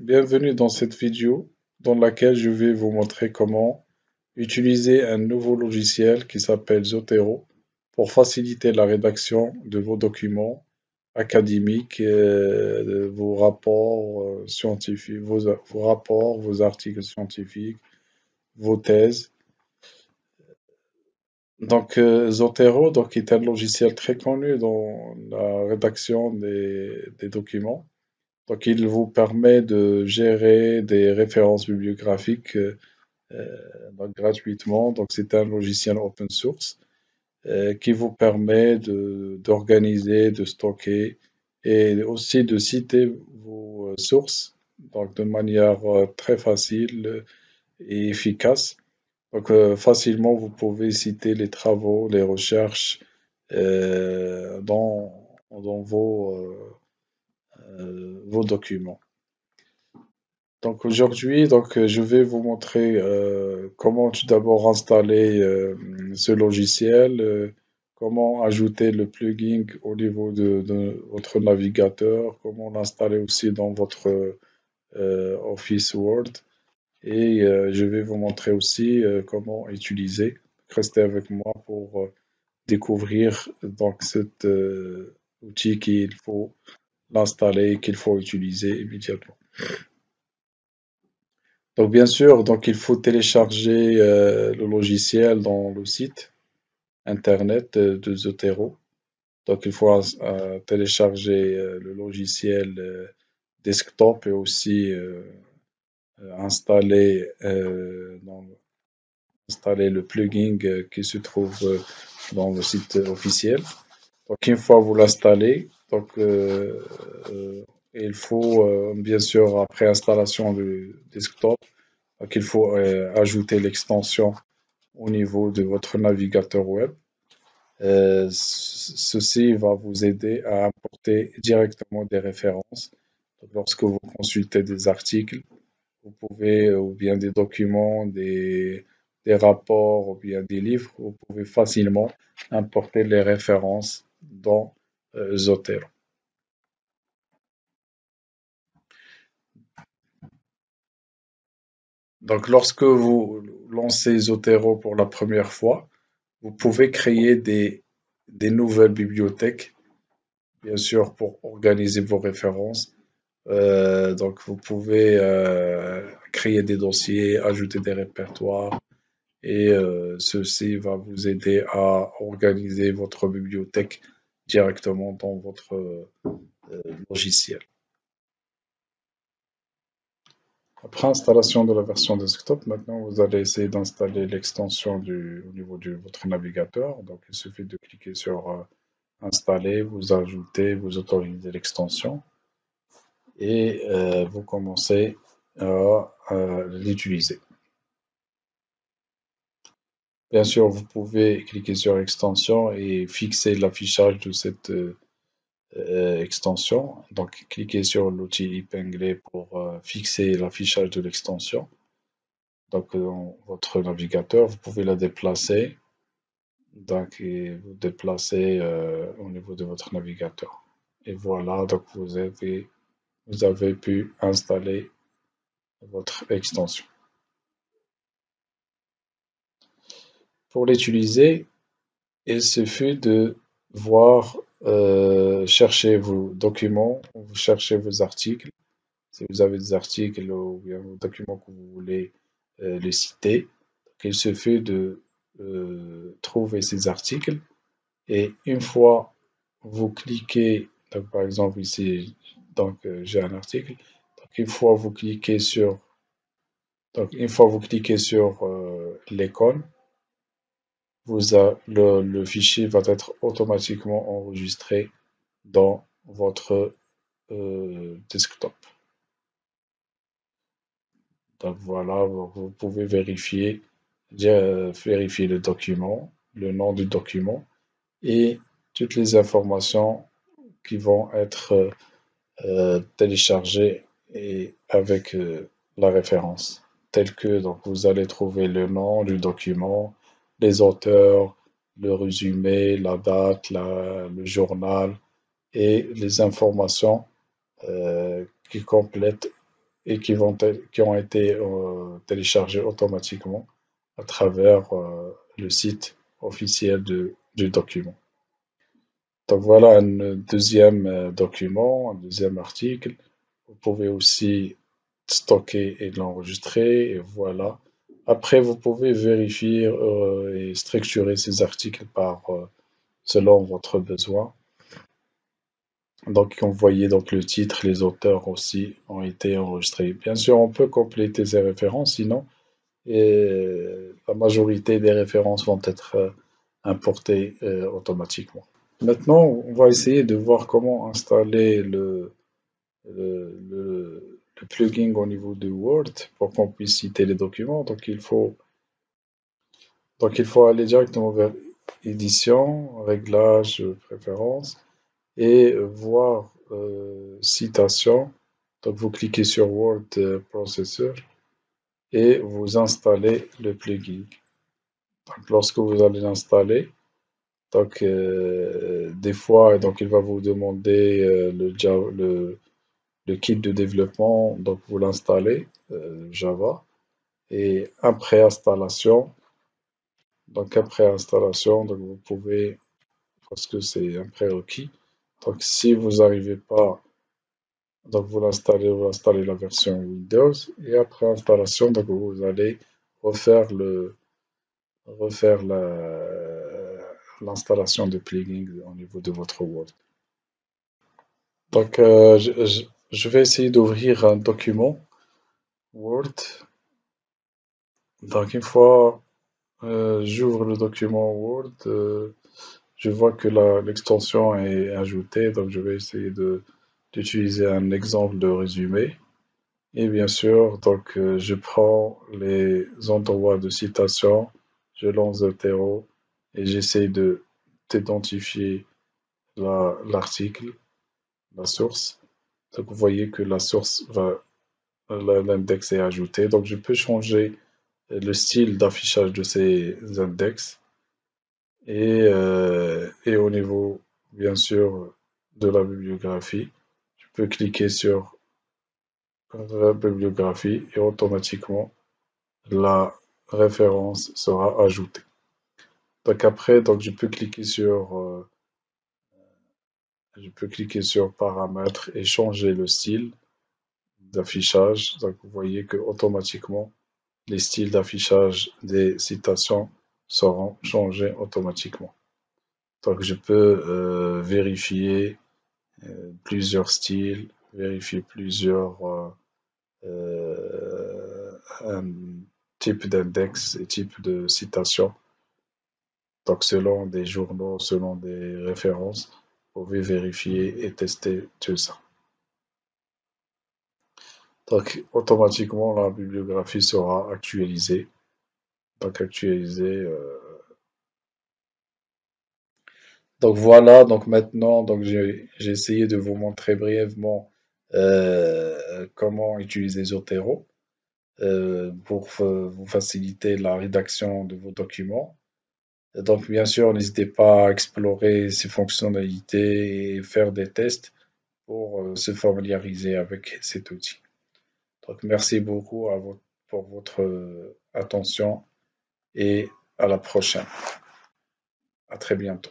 bienvenue dans cette vidéo dans laquelle je vais vous montrer comment utiliser un nouveau logiciel qui s'appelle Zotero pour faciliter la rédaction de vos documents académiques, vos rapports scientifiques, vos rapports, vos articles scientifiques, vos thèses. Zotero est un logiciel très connu dans la rédaction des documents. Il vous permet de gérer des références bibliographiques gratuitement. C'est un logiciel open source qui vous permet d'organiser, de stocker et aussi de citer vos sources de manière très facile et efficace. Facilement, vous pouvez citer les travaux, les recherches dans vos documents. Aujourd'hui, je vais vous montrer comment tout d'abord installer ce logiciel, comment ajouter le plugin au niveau de votre navigateur, comment l'installer aussi dans votre Office Word et je vais vous montrer aussi comment utiliser. Restez avec moi pour découvrir cet outil qu'il faut l'installer, qu'il faut utiliser immédiatement. Bien sûr, il faut télécharger le logiciel dans le site internet de Zotero. Il faut télécharger le logiciel desktop et aussi installer, installer le plugin qui se trouve dans le site officiel. Une fois vous l'installez, il faut bien sûr après installation du desktop, il faut ajouter l'extension au niveau de votre navigateur web. Ceci va vous aider à importer directement des références. Lorsque vous consultez des articles, vous pouvez, ou bien des documents, des rapports, ou bien des livres, vous pouvez facilement importer les références dans Zotero. Lorsque vous lancez Zotero pour la première fois, vous pouvez créer des nouvelles bibliothèques, bien sûr, pour organiser vos références. Vous pouvez créer des dossiers, ajouter des répertoires, et ceci va vous aider à organiser votre bibliothèque directement dans votre logiciel. Après installation de la version desktop, maintenant vous allez essayer d'installer l'extension au niveau de votre navigateur. Il suffit de cliquer sur installer, vous ajoutez, vous autorisez l'extension et vous commencez à l'utiliser. Bien sûr, vous pouvez cliquer sur extension et fixer l'affichage de cette extension. Cliquez sur l'outil épinglé pour fixer l'affichage de l'extension. Dans votre navigateur, vous pouvez la déplacer. Et vous déplacez au niveau de votre navigateur. Et voilà, vous avez pu installer votre extension. Pour l'utiliser, il suffit de voir, chercher vos documents, vous cherchez vos articles. Si vous avez des articles ou bien vos documents que vous voulez les citer, il suffit de trouver ces articles et une fois vous cliquez, par exemple ici, j'ai un article, une fois vous cliquez sur, l'icône, le fichier va être automatiquement enregistré dans votre desktop. Voilà, vous pouvez vérifier le document, le nom du document et toutes les informations qui vont être téléchargées et avec la référence, telle que vous allez trouver le nom du document, les auteurs, le résumé, la date, le journal et les informations qui complètent et qui ont été téléchargés automatiquement à travers le site officiel du document. Donc voilà un deuxième document, un deuxième article. Vous pouvez aussi stocker et l'enregistrer, et voilà. Après, vous pouvez vérifier et structurer ces articles selon votre besoin. Donc, comme vous voyez, donc, le titre, les auteurs aussi ont été enregistrés. Bien sûr, on peut compléter ces références, sinon la majorité des références vont être importées automatiquement. Maintenant, on va essayer de voir comment installer le plugin au niveau de Word pour qu'on puisse citer les documents. Donc il faut aller directement vers Édition, Réglages, Préférences et voir Citation. Donc vous cliquez sur Word Processor et vous installez le plugin. Donc lorsque vous allez l'installer, donc des fois, donc il va vous demander le kit de développement, donc vous l'installez, Java, et après installation, donc vous pouvez, parce que c'est un prérequis, donc si vous n'arrivez pas, donc vous installez la version Windows, et après installation, donc vous allez refaire refaire l'installation de plugin au niveau de votre Word. Donc je vais essayer d'ouvrir un document Word. Donc une fois j'ouvre le document Word, je vois que l'extension est ajoutée, donc je vais essayer d'utiliser un exemple de résumé. Et bien sûr, donc je prends les endroits de citation, je lance 0 et j'essaie d'identifier l'article, la source. Donc vous voyez que la source l'index est ajouté. Donc je peux changer le style d'affichage de ces index et au niveau, bien sûr, de la bibliographie, je peux cliquer sur la bibliographie et automatiquement la référence sera ajoutée. Donc après, donc je peux cliquer sur paramètres et changer le style d'affichage. Donc vous voyez que automatiquement les styles d'affichage des citations seront changés automatiquement. Donc je peux vérifier plusieurs styles, vérifier plusieurs types d'index et types de citations. Donc selon des journaux, selon des références, vous pouvez vérifier et tester tout ça. Donc automatiquement la bibliographie sera actualisée. Donc actualisée. Donc voilà, donc maintenant, donc j'ai essayé de vous montrer brièvement comment utiliser Zotero pour vous faciliter la rédaction de vos documents. Et donc bien sûr, n'hésitez pas à explorer ces fonctionnalités et faire des tests pour se familiariser avec cet outil. Donc merci beaucoup pour votre attention et à la prochaine. À très bientôt.